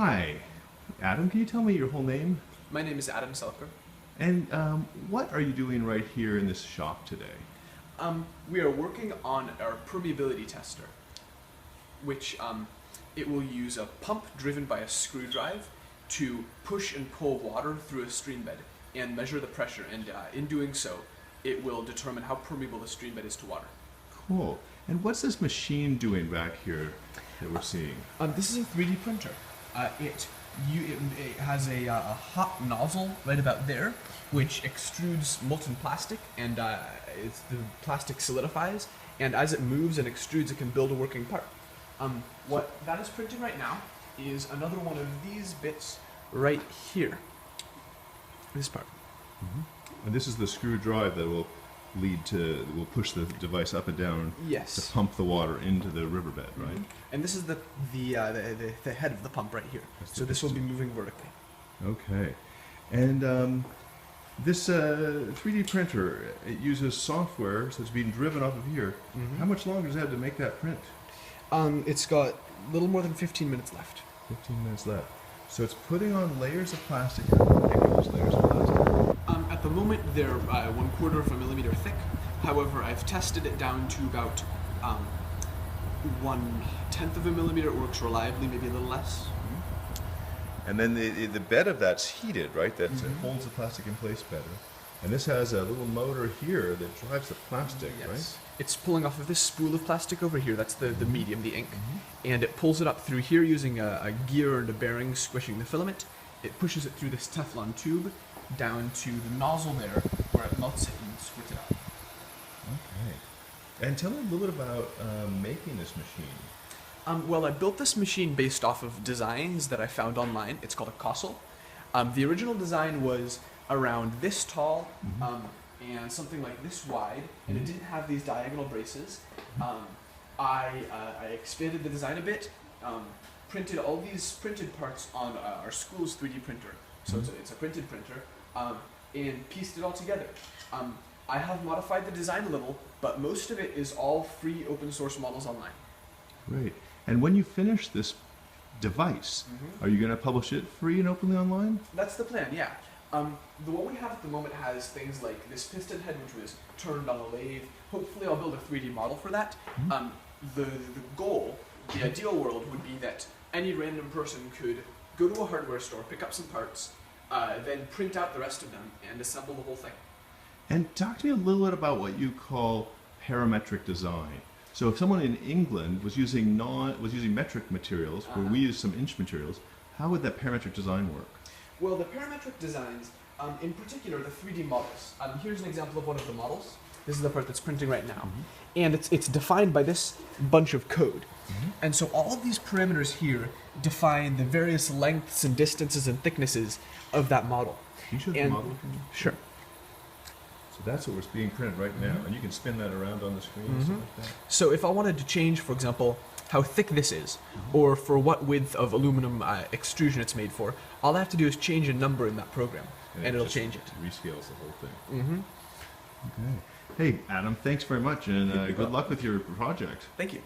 Hi, Adam, can you tell me your whole name? My name is Adam Selker. And what are you doing right here in this shop today? We are working on our Permeability Tester, which it will use a pump driven by a screw drive to push and pull water through a stream bed and measure the pressure, and in doing so, it will determine how permeable the stream bed is to water. Cool. And what's this machine doing back here that we're seeing? This is a 3D printer. It has a hot nozzle right about there, which extrudes molten plastic, and the plastic solidifies, and as it moves and extrudes, it can build a working part. What that is printing right now is another one of these bits right here. This part. Mm-hmm. And this is the screw drive that will will push the device up and down Yes. to pump the water into the riverbed, right? Mm-hmm. And this is the head of the pump right here. That's the So this will be piston. moving vertically. Okay. And this 3D printer, it uses software, so it's being driven off of here. Mm-hmm. How much longer does it have to make that print? It's got a little more than 15 minutes left. 15 minutes left. So it's putting on layers of plastic. How thick are those layers of plastic? At the moment, they're 1/4 of a millimeter thick. However, I've tested it down to about 1/10 of a millimeter. It works reliably, maybe a little less. And then the bed of that's heated, right? That Mm-hmm. holds the plastic in place better. And this has a little motor here that drives the plastic, right? It's pulling off of this spool of plastic over here. That's the medium, the ink. Mm-hmm. And it pulls it up through here using a gear and a bearing squishing the filament. It pushes it through this Teflon tube down to the nozzle there, where it melts it and squirts it out. Okay. And tell me a little bit about making this machine. Well, I built this machine based off of designs that I found online. It's called a Kossel. The original design was around this tall and something like this wide, and it didn't have these diagonal braces. I expanded the design a bit, printed all these printed parts on our school's 3D printer. So it's a printed printer, and pieced it all together. I have modified the design a little, but most of it is all free open source models online. Great. And when you finish this device, are you going to publish it free and openly online? That's the plan, yeah. The one we have at the moment has things like this piston head, which was turned on a lathe. Hopefully I'll build a 3D model for that. The goal, the ideal world, would be that any random person could go to a hardware store, pick up some parts, then print out the rest of them, and assemble the whole thing. And talk to me a little bit about what you call parametric design. So if someone in England was using metric materials, where we use some inch materials, how would that parametric design work? Well, the parametric designs, in particular the 3D models. Here's an example of one of the models. This is the part that's printing right now. And it's defined by this bunch of code. And so all of these parameters here define the various lengths and distances and thicknesses of that model. Can you show the model? Sure. So that's what was being printed right now, and you can spin that around on the screen and stuff like that. So if I wanted to change, for example, how thick this is, or for what width of aluminum extrusion it's made for, all I have to do is change a number in that program, and it'll just change it. Rescales the whole thing. Okay. Hey, Adam, thanks very much, and good luck with your project. Thank you.